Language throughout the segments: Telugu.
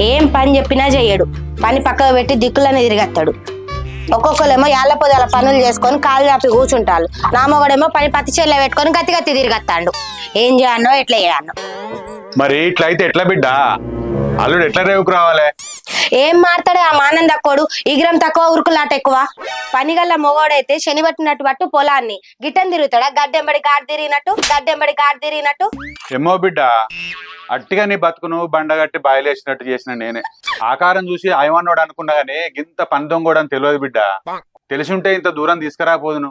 ఏం పని చెప్పినా చెయ్యడు. పని పక్కకు పెట్టి దిక్కులని తిరిగేస్తాడు. ఒక్కొక్కరేమో యాళ్ళ పొదల పనులు చేసుకొని కాలు చాపి కూర్చుంటారు. నా మొగడేమో పని పత్తి చెల్ల పెట్టుకొని గత్తి గత్తి తిరిగేస్తాడు. ఏం చేయన్నో ఎట్లా చేయన్నో. మరి ఇట్లా అయితే ఎట్లా బిడ్డ? అల్లుడు ఎట్లా రేవుకు రావాలి? ఏం మాట్లాడే ఆ మానం తక్కువడు, ఈగ్రం తక్కువ, ఉరుకులాట ఎక్కువ. పనిగల్ల మొగోడైతే శని పట్టినట్టు పట్టు పొలాన్ని గిట్టని తిరుగుతాడా? గడ్డెంబడి గాడి తిరిగినట్టు. ఏమో బిడ్డ, అట్టిగా నీ బతుకును బండగట్టి బాయలేసినట్టు చేసిన నేనే. ఆకారం చూసి అయమన్నోడు అనుకున్నా గానీ గింత పని దొంగోడు అని తెలియదు బిడ్డ. తెలిసి ఉంటే ఇంత దూరం తీసుకురాపోదును.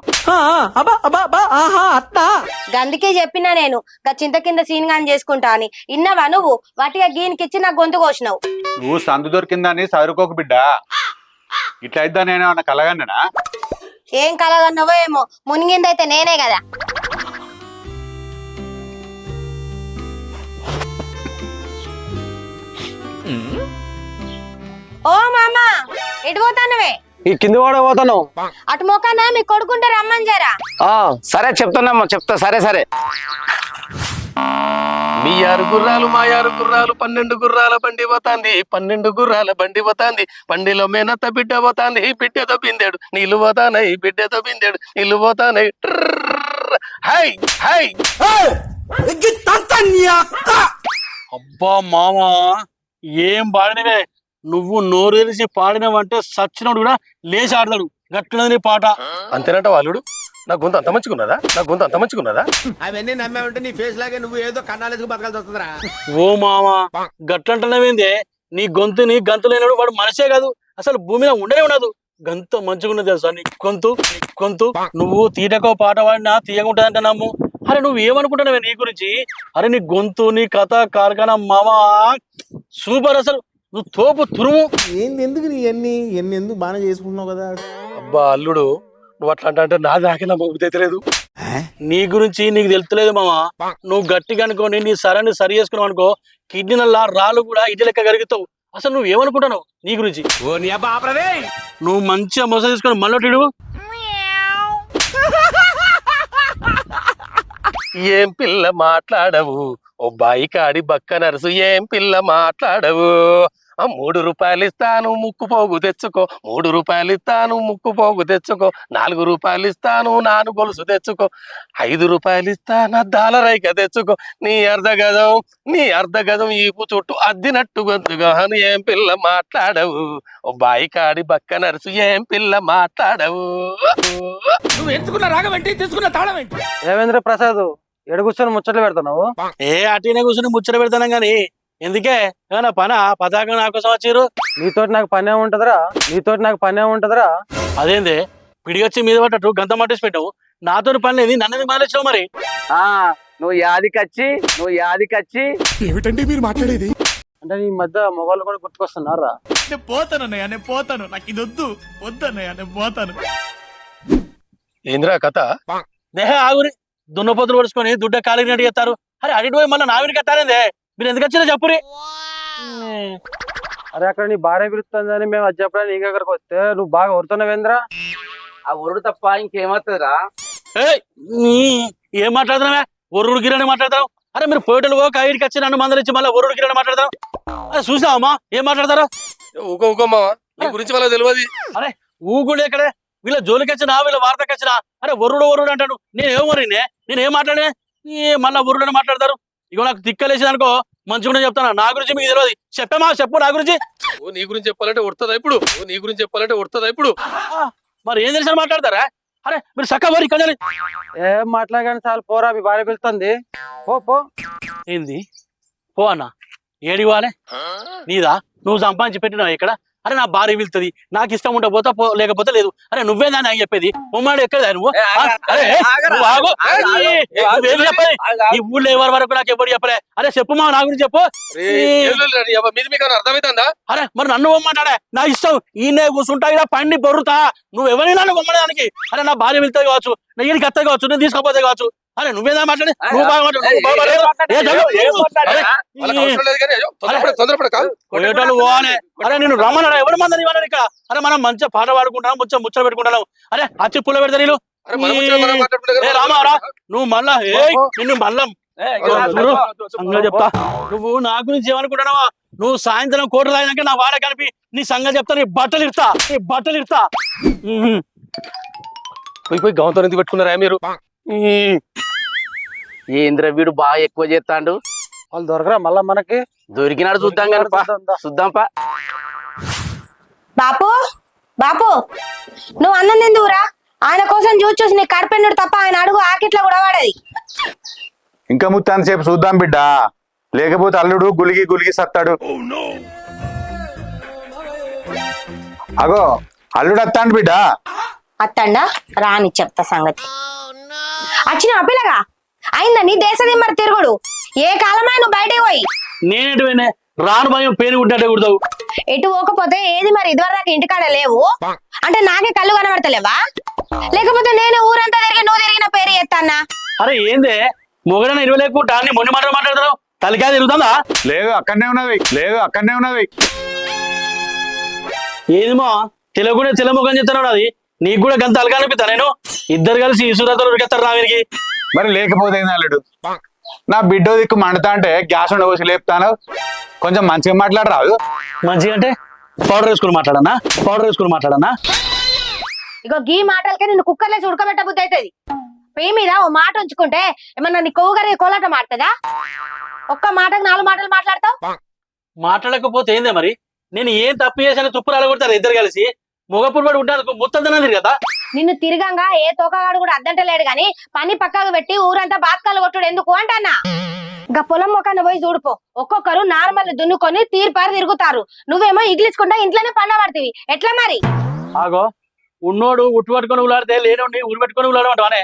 గందుకే చెప్పినా నేను చింత కింద సీన్ గాని చేసుకుంటా అని. ఇన్నవా నువ్వు? వాటిగా గీనికిచ్చి నాకు గొంతు కోసినావు. నువ్వు సందు దొరికిందని చదువుకోకు బిడ్డ. ఇట్లా అయిద్దా నేనేమన్నా కలగన్ననా? ఏం కలగన్నావో ఏమో, మునిగిందైతే నేనే కదా. ఓ మామా, ఎటు పోతానవే? ఈ కింది కూడా పోతాను. అటు మొక్కనా మీ కొడుకుంటే రమ్మని జరా. సరే చెప్తానమ్మా, చెప్తా. సరే మీ 6 గుర్రాలు మా 6 గుర్రాలు 12 గుర్రాల బండి పోతాంది. 12 గుర్రాల బండి పోతాంది. బండిలో మేనత్త బిడ్డ పోతాంది. బిడ్డతో బిందెడు నీళ్లు పోతానై. బిడ్డతో బిందెడు నీళ్లు పోతానై. హై హై అబ్బా మామా, ఏం పాడినవే నువ్వు. నోరు తెరిచి పాడినవంటే సచ్చినోడు కూడా లేచి ఆడతాడు. గట్లనే పాట. అంతేనంట వాళ్ళుడు. నా గొంతు అంత మంచుకున్నదా? అవన్నీ నమ్మే ఉంటే నీ ఫేస్ లాగే నువ్వు ఏదో కన్నాలేసుకు బతకాల్సి వస్తుందిరా. ఓ మామా, గట్లంటున్నావేందే? నీ గొంతుని గంతు లేనాడు వాడు మనిషే కాదు, అసలు భూమిలో ఉండనే ఉండదు. గంత మంచిగున్నది తెలుసా నీ గొంతు. నువ్వు తీటకో పాట పాడినా తీయకుంటుందంటే నమ్ము. అరే నువ్వు ఏమనుకుంటున్నావే నీ గురించి? అరే నీ గొంతు, నీ కథ కార్ఖానా మామా సూపర్. అసలు నువ్వు తోపు తురుము. ఏంది ఎందుకు నీ ఎన్ని ఎందుకు బాగా చేసుకుంటున్నావు కదా. అబ్బా అల్లుడు, నువ్వు అట్లా అంటే నా దాకా నమ్మలేదు. నీ గురించి నీకు తెలుస్తలేదు మామా. నువ్వు గట్టిగా అనుకోని నీ సరాన్ని సరి చేసుకున్నావు అనుకో, కిడ్నీల రాళ్ళు కూడా ఇటు లెక్క కరుగుతావు. అసలు నువ్వు ఏమనుకుంటున్నావు నీ గురించి? నువ్వు మంచిగా మొస తీసుకొని మళ్ళొట్టిడు. ఏం పిల్ల మాట్లాడవు ఓ బాయి కాడి బక్క నరుసు. ఏం పిల్ల మాట్లాడవు. 3 రూపాయలు ఇస్తాను ముక్కు పోగు తెచ్చుకో. 3 రూపాయలు ఇస్తాను ముక్కు పోగు తెచ్చుకో. 4 రూపాయలు ఇస్తాను నాను గొలుసు తెచ్చుకో. 5 రూపాయలు ఇస్తాను దాలరైక తెచ్చుకో. నీ అర్ధ గజం ఈపు చుట్టూ అద్దినట్టు గొంతుగా. ఏం పిల్ల మాట్లాడవు ఓ బాయి కాడి బక్క నరుసు. ఏం పిల్ల మాట్లాడవు. నువ్వు ఎంచుకున్న రాగం ఏంటి, తీసుకున్న తాళం ఏంటి? దేవేంద్ర ప్రసాద్, ఎడ కూర్చొని ముచ్చట్లు పెడతావు? అటునే కూర్చొని ముచ్చట పెడతాను గాని ఎందుకే? ఏమన్నా పతాకం నా కోసం వచ్చారు? నీతోటి నాకు పనే ఉంటదరా. అదేందే పిడిగొచ్చి మీద పట్టట్టు గంత మట్టేసి పెట్టావు. నాతో పని లేదు, నన్ను మానేసావు మరి. నువ్వు యాదికచ్చి ఏమిటండి మీరు మాట్లాడేది? అంటే నీ మధ్య మొగలు కూడా గుర్తుకొస్తున్నారా? నేను పోతాను. నాకు ఇది వద్దన్నయ్య, నేను పోతాను. ఏంద్రా కథ? దేహ ఆగురి, దున్నపోతులు పడుచుకొని దుడ్డ కాలికి నడి చేస్తారు. అరే అడిగి పోయి మళ్ళీ నావిడికి ఎత్తారేందే? మీరు ఎందుకు వచ్చినా చెప్పురి. అరే అక్కడ నీ భార్య పిలుస్తుందని మేము అది చెప్పడానికి నీకు అక్కడికి వస్తే నువ్వు బాగా ఒరుతున్నావేంద్రా? ఆ ఒరుడు తప్ప ఇంకేమవుతుందిరా? ఏం మాట్లాడుతున్నావే? ఒరుడు గిరని మాట్లాడతావు? అరే మీరు పోయేటలు పోక ఐడికి వచ్చి నన్ను మందలిచ్చి మళ్ళీ ఒరుడు గిరని మాట్లాడతావు? అరే చూసావమ్మా ఏం మాట్లాడతారు? ఊకోమ్మా, నీ గురించి వాళ్ళకి తెలియదు. అరే ఊగుడు ఎక్కడే? వీళ్ళ జోలికి వచ్చినా వీళ్ళ వార్తకి వచ్చినా అరే ఒరుడు అంటాడు. నేనేం మాట్లాడినా మళ్ళా ఒరుడు మాట్లాడతారు. ఇగో నాకు తిక్కలేసింది అనుకో, మంచిగా చెప్తాను. నా గురించి మీకు తెలియదు. చెప్పు నా గురించి. నీ గురించి చెప్పాలంటే ఉడతదా ఇప్పుడు? మరి ఏం తెలిసిన మాట్లాడతారా? అరే మీరు చక్క పోరు ఇక్కడ. ఏం మాట్లాడగానే చాలు పోరా, మీ భార్య పిలుస్తుంది. పో. ఏంది పో అన్న? ఏడివాలే నీదా? నువ్వు సంపాదించి పెట్టినావు ఇక్కడ. అరే నా భార్య వెళ్తుంది, నాకు ఇష్టం ఉంటే పోతా, లేకపోతే లేదు. అరే నువ్వేదా నాకు చెప్పేది? ఉమ్మాడు ఎక్కడా నువ్వు? చెప్పాలి ఈ ఊళ్ళో ఎవరి వరకు నాకు ఎప్పుడు చెప్పలే. అరే చెప్పు మా, నా గురించి చెప్పు. అర్థమవుతుందా? అరే మరి నన్ను ఉమ్మాడే నా ఇష్టం. ఈయనే కూర్చుంటా ఇలా పండి బొర్రుతా. నువ్వు ఎవరైనా నన్ను ఉమ్మడానికి. అరే నా భార్య వెళ్తాయి కావచ్చు, నా ఈడికి అత్తది కావచ్చు, నేను తీసుకోపోతే కావచ్చు. అరే నువ్వేదా మాట్లాడి? నువ్వు బాగా పోవాలి. అరే నేను రమ్మన్నా ఎవరు మందని ఇవ్వాలి ఇక్కడ? అరే మనం మంచిగా పాట పాడుకుంటాం, ముచ్చట పెట్టుకుంటాం. అరే అచ్చి పుల్ల పెడతా నీళ్ళు. రామారా నువ్వు మళ్ళా నిన్ను మళ్ళా సంగతి చెప్తా. నువ్వు నా గురించి ఏమనుకుంటున్నావా? నువ్వు సాయంత్రం కోట రాయినాక నా వాడ కలిపి నీ సంగతి చెప్తా. నీ బట్టలు ఇడతా. పోయి గవంతో ఎందుకు పెట్టుకున్నారా మీరు? ఏంద్ర వీడు బాగా ఎక్కువ చేస్తాడు. వాళ్ళు దొరకరా మళ్ళా మనకి? దొరికినాడు చూద్దాం కానీ చూద్దాంపా. బాపు బాపు నువ్వు అన్నం ఎందుకురా? ఆయన కోసం చూసి నీ కడపెండు తప్ప ఆయన అడుగు ఆకిట్లో కూడా వాడది. ఇంకా ముత్తాన్ని సేపు చూద్దాం బిడ్డ, లేకపోతే అల్లుడు గులిగి గులిగి సత్తాడు. అగో అల్లుడు వస్తాడు బిడ్డ. అత్తండా రాని చెప్తా సంగతి. వచ్చిన పిల్లగా అయిందా నీ దేశదిమ్మరి తిరుగుడు? ఏ కాలమై నువ్వు బయటకు పోయి? నేనేటి పోయినా రాను భయం పేరు గుడ్డే కుడతావు. ఎటు పోకపోతే ఏది మరి ఇదివరదాకా ఇంటికాడ లేవు అంటే నాకే కళ్ళు కనబడతలేవా? లేకపోతే నేను ఊరంతా తిరిగి నువ్వు తిరిగిన పేరు ఎత్తానా? అరే ఏందే మొగడన 20 లేకుండా అన్ని మొండి మాటలు మాట్లాడుతున్నావు. తలకాయ తిరుగుతుందా? లేదు అక్కడనే ఉన్నది. ఏదిమో తెలుగునే తెలముఖం చెప్తున్నాడు. అది నీకు కూడా గంత అలగా అనిపిస్తా. నేను ఇద్దరు కలిసి ఇసురాతలు ఉరికెత్తారు నా వీరికి. మరి లేకపోతే ఏంది అల్లుడు? నా బిడ్డ దిక్కు మండుతా అంటే గ్యాస్ ఉండవసి లేపుతాను. కొంచెం మంచిగా మాట్లాడరాదు? మంచిగా అంటే పౌడర్ వేసుకుని మాట్లాడన్నా. ఇగో గీ మాటలకే నిన్ను కుక్కర్లేసి ఉడకబెట్ట బుద్ధి అవుతుంది. పెయి మీద ఓ మాట ఉంచుకుంటే ఏమన్నా నీ కొవ్వుగారి కోలాటం ఆడుతుందా? ఒక్క మాటకు 4 మాటలు మాట్లాడతావు. మాట్లాడకపోతే ఏందే మరి? నేను ఏం తప్పు చేశాను తుప్పు రాలగొడతారు ఇద్దరు కలిసి. మొగప్పుడు పడి ఉంటాను ముత్తద్దనది కదా. నిన్ను తిరగంగా ఏ తోకగాడు కూడా అద్దంటలేడు గాని పని పక్కకు పెట్టి ఊరంతా బాత్కాలు కొట్టుడు ఎందుకు అంటన్నా. ఇంకా పొలం మొక్కన పోయి చూడుపో. ఒక్కొక్కరు నార్మల్ దున్నుకొని తీర్పారు తిరుగుతారు. నువ్వేమో ఇగిలించుకుంటా ఇంట్లోనే పండబడతీవి. ఎట్లా మరి? ఆగో ఉన్నోడు ఉట్టు పట్టుకొని ఉలాడితే లేనోడిని ఉరి పెట్టుకొని ఉలాడమంటావానే.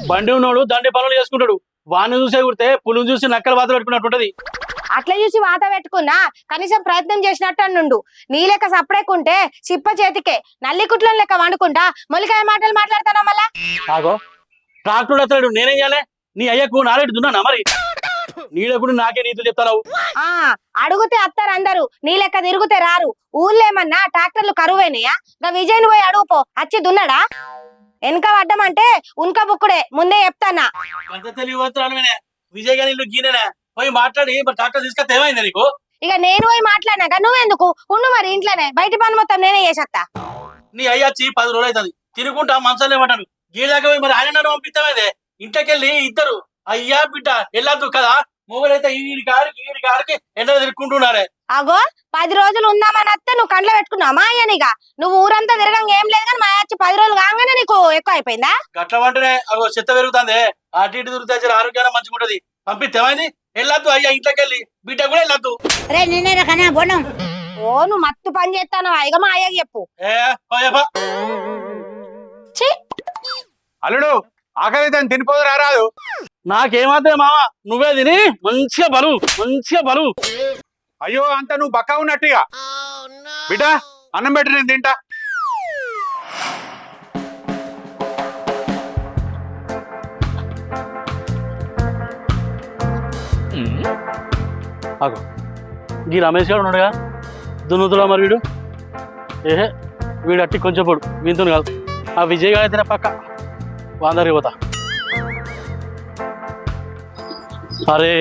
బండి ఉన్నోడు దండి పనులు చేసుకుంటాడు. వాడిని చూసే కుడితే పులుని చూసి నక్కల వాత పెట్టుకున్నట్టు ఉంటది. అట్లా చూసి వాత పెట్టుకున్నా కనీసం ప్రయత్నం చేసినట్టు అన్నుండు. నీ లెక్క సపడేకుంటే చిప్ప చేతికే నల్లి కుట్లం లెక్క వండుకుంటా మొలికాయ మాటలు మాట్లాడతానా మళ్ళా? ఆగో ట్రాక్టర్ అతడు నేనేం చేయాలి? నీ అయ్యకు నారేడు దున్నానా మరి? నీడకుడు నాకే నీతులు చెప్తావు. ఆ అడుగుతే అత్తారు అందరు, నీ లెక్క తిరుగుతే రారు. ఊళ్ళేమన్నా ట్రాక్టర్లు కరువేనయా? ఇంకా విజయ్ని పోయి అడుగుపో, వచ్చి దున్నాడా? వెనక పడ్డమంటే ఉన్క బుక్కుడే, ముందే చెప్తానా. విజయ్ గారి ఇల్లు గీనేనా పోయి మాట్లాడి ట్రాక్టర్ తీసుకొస్తే ఏమైంది నీకు? ఇక నేను పోయి మాట్లాడినాక నువ్వెందుకు ఉండు మరి ఇంట్లోనే. బయట పని మొత్తం నేనే చేసేస్తా. నీ అయ్యచ్చి 10 రోజులు అవుతుంది తిరుగుంటా మనసులో ఏమంటాను. గీదాకా పోయి మరి ఆయన పంపిస్తామైందే. ఇంట్లోకెళ్ళి ఇద్దరు అయ్యా బిడ్డ వెళ్ళద్దు కదా. మొగలైతే ఈ గారికి ఎండ తిరుక్కుంటున్నారే. అగో 10 రోజులు ఉందామని అత్తే నువ్వు కండ్లో పెట్టుకున్నావు మా అయ్యనిగా. నువ్వు ఊరంతా తిరగంగా ఏం లేదు కానీ మా అయ్యచ్చి 10 రోజులు కాగానే నీకు ఎక్కువ అయిపోయిందా? గట్ల వంటనే అగో చెత్త పెరుగుతుంది. అటు ఇటు తిరుగుతా ఆరోగ్యాన్ని మంచిగా ఉంటది. పంపిస్తే ఏమైంది? వెళ్ళొద్దు అయ్యా ఇంట్లోకెళ్ళి బిడ్డ కూడా వెళ్ళొద్దు. ఓ నువ్వు మత్తు పని చేస్తాను. ఇక మా అయ్యకి చెప్పు. అల్లుడు ఆకలి తినిపోదు రారాదు. నాకేమాత్రం మామ నువ్వే తిని మంచిగా బలు. అయ్యో అంత నువ్వు బక్క ఉన్నట్టుగా. బిడ్డ అన్నం పెట్టి నేను తింటా. ఆగో ఈ రమేష్ గారు ఉన్నాడుగా దున్నుతుడా మరి వీడు. వీడు అట్టి కొంచెం పొడు వీంతో కాదు. ఆ విజయ్ గారు అయితే పక్క వాందరికి పోతా. అరే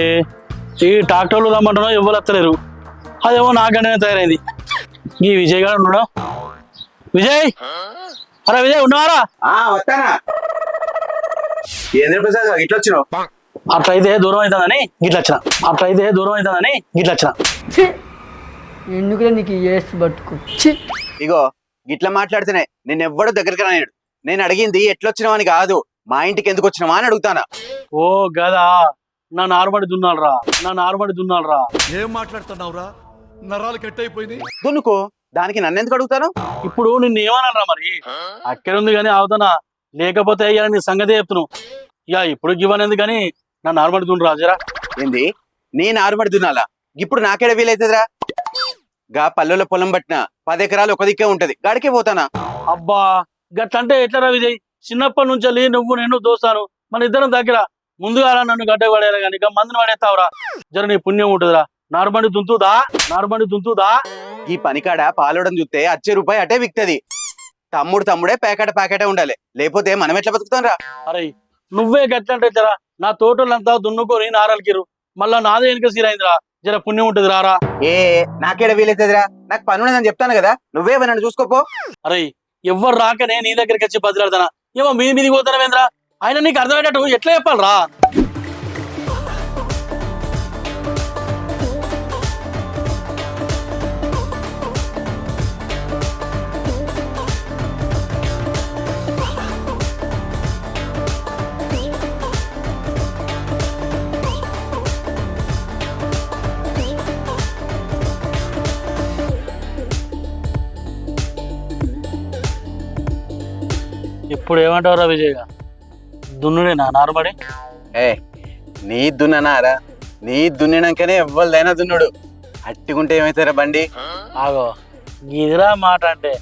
ఈ ట్రాక్టర్లు రమ్మంటున్నావు ఎవరు వస్తలేరు. అదేమో నాకంటే తయారైంది. ఈ విజయ్ గారు ఉన్నాడు. విజయ్ అరే విజయ్ ఉన్నావారా? వస్తానా ఇట్లా వచ్చినావు? అట్లయితే దూరం అవుతుందని గిట్ల వచ్చిన. ఎందుకు నీకు ఏసు బతుకు? ఇగో గిట్లా మాట్లాడితేనే నేను ఎవ్వడు దగ్గరికి రానేడు. నేను అడిగింది ఎట్లొచ్చినావు అని కాదు, మా ఇంటికి ఎందుకు వచ్చినావా అని అడుగుతానా. ఓ గదా నా నార్మడి దున్నాలరా. ఏం మాట్లాడుతున్నావురా? నరాలు కట్ అయిపోయింది. దున్నుకో, దానికి నన్ను ఎందుకు అడుగుతాను? ఇప్పుడు నిన్ను ఏమన్నారా మరి? అక్కడుంది కానీ అవుతానా, లేకపోతే అయ్యా నీ సంగతి చెప్తున్నావు. ఇక ఇప్పుడు ఇవ్వనేది కానీ నా నార్మడి దున్ను రాజరా. ఏంది నేను ఆరుమడి దున్నాలా? ఇప్పుడు నాకేడ వీలైతుందిరా? గా పల్లెల పొలం పట్టిన 10 ఎకరాలు ఒక దిక్కే ఉంటది, గాడికే పోతానా? అబ్బా గట్లంటే ఎట్లా విజయ్? చిన్నప్పటి నుంచి నువ్వు నేను దోస్తాను, మన ఇద్దరం దగ్గర ముందుగా నన్ను గడ్డ పడేయాలి కానీ ఇక మందుని పడేస్తావురా. జర నీ పుణ్యం ఉంటుందిరా. నార్మడి దుంతుదా. ఈ పనికాడ పాలోడం చూస్తే ₹1 అటే విక్తది. తమ్ముడే ప్యాకెటే ఉండాలి, లేకపోతే మనం ఎట్లా బతుకుతాం రా? అరే నువ్వే గట్లంటే జరా నా తోటలంతా దున్నుకొని నారలికిరు మళ్ళా నాదే వెనుక సీరైందిరా జర పుణ్యం ఉంటుంది రారా. ఏ నాకేడ వీలైతుందిరా, నాకు పని ఉన్నదని చెప్తాను కదా, నువ్వే నన్ను చూసుకోపో. అరే ఎవ్వరు రాకనే నీ దగ్గరికి వచ్చి బదిలాడతానా ఏమో మీదికి పోతానవేంద్రా, ఆయన నీకు అర్థమయ్యేటట్టు ఎట్లా చెప్పాలరా. ఇప్పుడు ఏమంటావురా విజయ్ దున్నుడేనా నారుబడి? ఏ నీ దున్ననారా, నీ దున్నినాకనే ఎవ్వరిదైనా దున్నుడు. అట్టిగుంటే ఏమైతారా బండి? ఆగో ఇదిరా మాట అంటే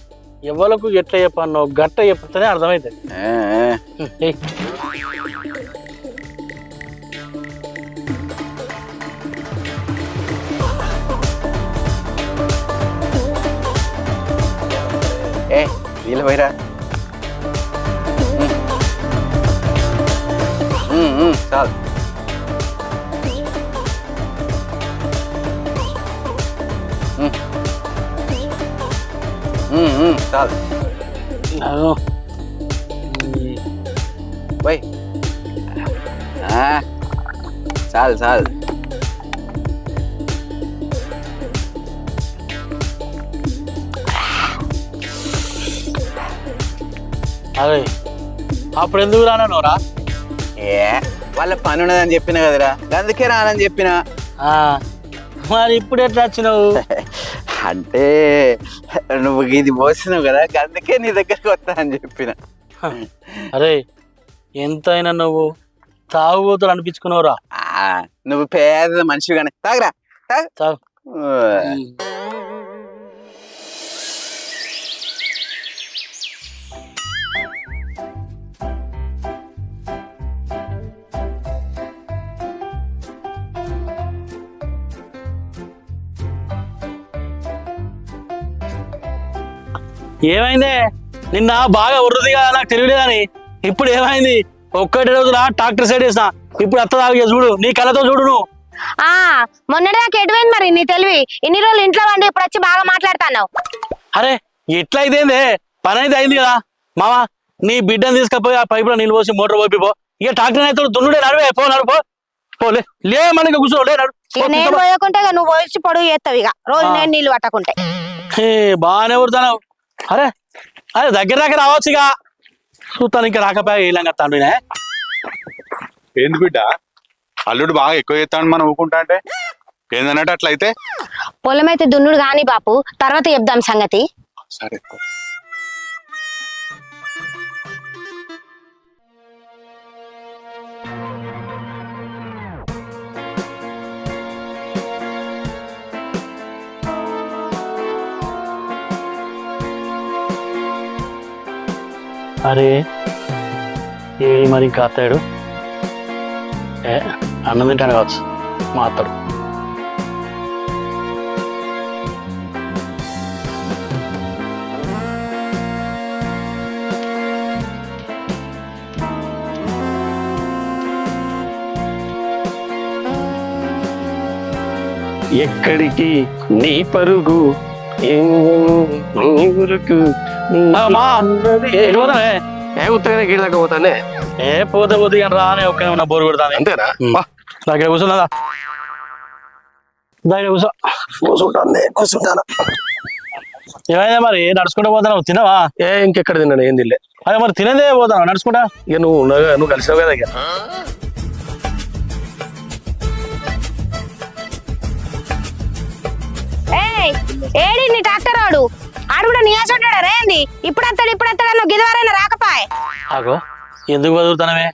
ఎవరికి ఎట్లా చెప్పాను గట్ట చెప్తేనే అర్థమవుతుంది. ఏయ్ ఏ వీళ్ళు పోయిరా. చాలు చాలు ఆగో పోయి. చాలు చాలు. అదే అప్పుడు ఎందుకు రానోరా? ఏ వాళ్ళ పని ఉన్నదని చెప్పిన కదరా, అందుకే రానని చెప్పిన. మరి ఇప్పుడు ఎట్లా వచ్చినావు? అంటే నువ్వు ఇది పోసినావు కదా, అందుకే నీ దగ్గరికి వస్తా అని చెప్పిన. అరే ఎంతైనా నువ్వు తాగుబోతులు అనిపించుకున్నావురా. నువ్వు పేద మనిషిగానే తాగరా తాగు. ఏమైందే నిన్న బాగా ఉర్రుది కదా నాకు తెలియలేదని, ఇప్పుడు ఏమైంది? ఒక్కటి రోజున ట్రాక్టర్ సైడ్ వేసిన, ఇప్పుడు అత్త తాగి చూడు, నీ కళ్ళతో చూడు నువ్వు. మొన్నటిదాకా ఎటువైంది మరి నీ తెలివి? ఇన్ని రోజులు ఇంట్లో వండి ఇప్పుడు వచ్చి బాగా మాట్లాడుతున్నావు. అరే ఎట్లా అయితేందే, పని అయితే అయింది కదా మామ. నీ బిడ్డను తీసుకపోయి ఆ పైపులో నీళ్ళు పోసి మోటార్ పోయిపో. ఇక ట్రాక్టర్ అయితే దున్నుడే నడువే, పో నడుపో పోలే. లే మనకి కూర్చో లే నడు. నేను పోయకుంటే నువ్వు పోసి పొడుగు చేస్తావు ఇక రోజు నేను నీళ్ళు పట్టకుంటే. బాగానే ఊరుతావు. అరే అరే దగ్గర దగ్గర రావచ్చు ఇక చూస్తాను. ఇంకా రాకపోయా ఇలాగ తండ్రినే. ఏంది బిడ్డ అల్లుడు బాగా ఎక్కువ చేస్తాడు మనం ఊకుంటా అంటే ఏందన్నట్టు అట్లయితే? పొలం అయితే దున్నుడు గాని బాపు, తర్వాత చెప్దాం సంగతి. సరే అరే ఏ మరి ఇంకా అత్తాడు అన్నం తింటాను కావచ్చు మా అత్తడు. ఎక్కడికి నీ పరుగు ఏ ఉత్తగానే గీడ దాకా పోతానే. ఏ పోతే పోతే కానీ రానే ఒక్క బోరు కొడతాను. అంతేనా? దగ్గర కూర్చున్నదా, దగ్గర కూర్చుంటాను. ఏమైనా మరి నడుచుకుంటూ పోతాను, తినవా? ఇంకెక్కడ తిన్నాను, ఏం తినలే. అదే మరి తినేదే పోతాను నడుచుకుంటా. ఇక నువ్వు కలిసావు కదా. ఇక ఏడి నీ ట్రాక్టర్ వాడు ఆడు కూడా నీయాసంటాడా రేంది? ఇప్పుడు వస్తాడు గిదివారైనా రాకపాయ్. ఆగో ఎందుకు బతుకుతానమే,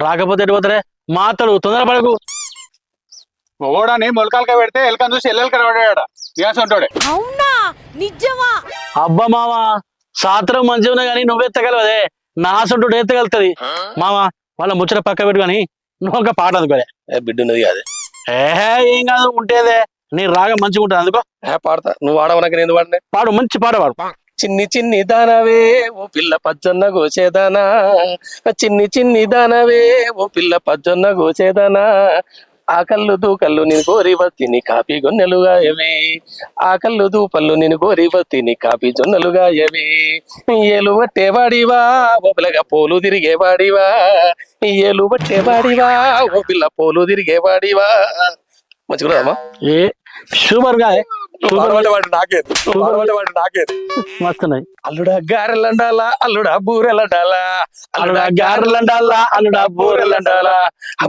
రాకపోతే ఎటు పోతారే? మాతడు తొందరపడకు. మొగోడాని మొలకాలక పెడితే ఎలకని చూసి ఎల్లెలక పడాడ నీసంటోడే. అవునా నిజమా? అబ్బా మామ సాత్రం మంచిగా ఉన్నా కానీ నువ్వెత్తగలవదే, నా సొంటు ఎత్తగలుగుతుంది మామ. వాళ్ళ ముచ్చట పక్క పెట్టు కానీ నువ్వు ఒక పాట అందుకోలే. బిడ్డ ఉన్నది కాదు. ఏం కాదు ఉంటేదే, నీ రాగం మంచిగా ఉంటుంది అందుకో. పాడతా, నువ్వు వాడవనక నేను వాడినే. పాడు, మంచి పాట పాడు. చిన్ని చిన్ని దానవే ఓ పిల్ల పజ్జొన్న గోచేదానా, చిన్ని చిన్ని దానవే ఓ పిల్ల పజ్జొన్న గోచేదానా, ఆ కళ్ళు దూకళ్ళు నేను కోరి వత్తిని కాపీ గొన్నెలుగా ఎవి, ఆ కళ్ళు దూపళ్ళు నేను కోరి వత్తిని కాపీ జొన్నలుగా ఎవి, ఏలు పట్టేవాడివా ఓ పిల్లగా పోలు తిరిగేవాడివా, ఏలు పట్టేవాడివా ఓ పిల్ల పోలు తిరిగేవాడివా. మంచిగా ఏ సూపర్ గా నాకే మస్తున్నాయి. అల్లుడా గారెలండాలా అల్లుడా బూరెలండాలా, అల్లుడా గారెలండాలా అల్లుడా బూరెలండాలా,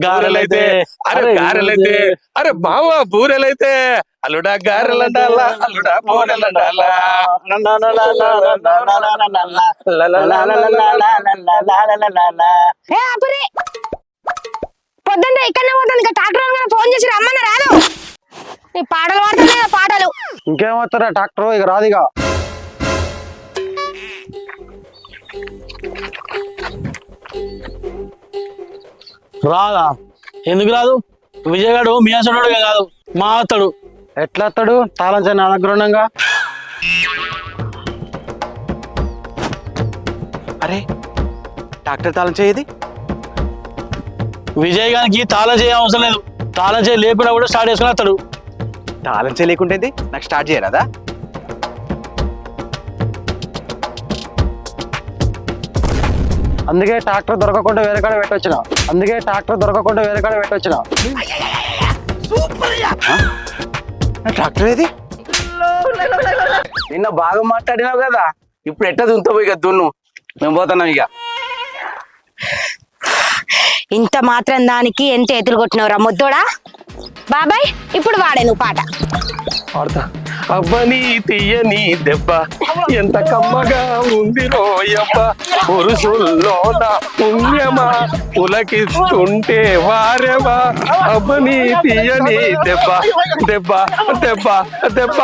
గారెలైతే అరే గారెలైతే అరే బావ బూరెలైతే, అల్లుడా గారెలండాలా అల్లుడా బూరెలండాలా. ఏ ఆపురి పొద్దున్న ఇక్కడనే పోతుంది ఇంకా ట్రాక్టర్ ఫోన్ చేసి రమ్మని రాదు. నీ పాటలు పాడతానే పాటలు ఇంకేమవుతారా ట్రాక్టర్ ఇక రాదు ఇక. రాదా? ఎందుకు రాదు? విజయగాడు మీ అసడు కాదు, మా అతడు. ఎట్లా వస్తాడు? తాళం చేయని అనుగ్రహంగా. అరే డాక్టర్ తాళం చేయది. విజయ్ గారికి తాళం చేయ అవసరం లేదు, తాళం చేయ లేకుండా కూడా స్టార్ట్ చేసుకుని వస్తాడు. తాళం చేయలేకుంటే నాకు స్టార్ట్ చేయరాదా? అందుకే ట్రాక్టర్ దొరకకుండా వేరే కాడ పెట్టొచ్చిన. ట్రాక్టర్ ఏది? నిన్న బాగా మాట్లాడినావు కదా, ఇప్పుడు ఎట్లా దున్నుతావు ఇక దున్ను. మేము పోతున్నాం ఇక. ఇంత మాత్రం దానికి ఎంత ఎదురు కొట్టినవరా ముద్దోడా. బాబాయ్ ఇప్పుడు వాడే నువ్వు పాట. వాడతా. అవ్వని తీయని దెబ్బ ఎంత కమ్మగా ఉంది రోయబ్బ, పురుషుల్లోన పుణ్యమా పులకిస్తుంటే వారెవా, అవ్వని తీయని దెబ్బ దెబ్బ దెబ్బ దెబ్బ.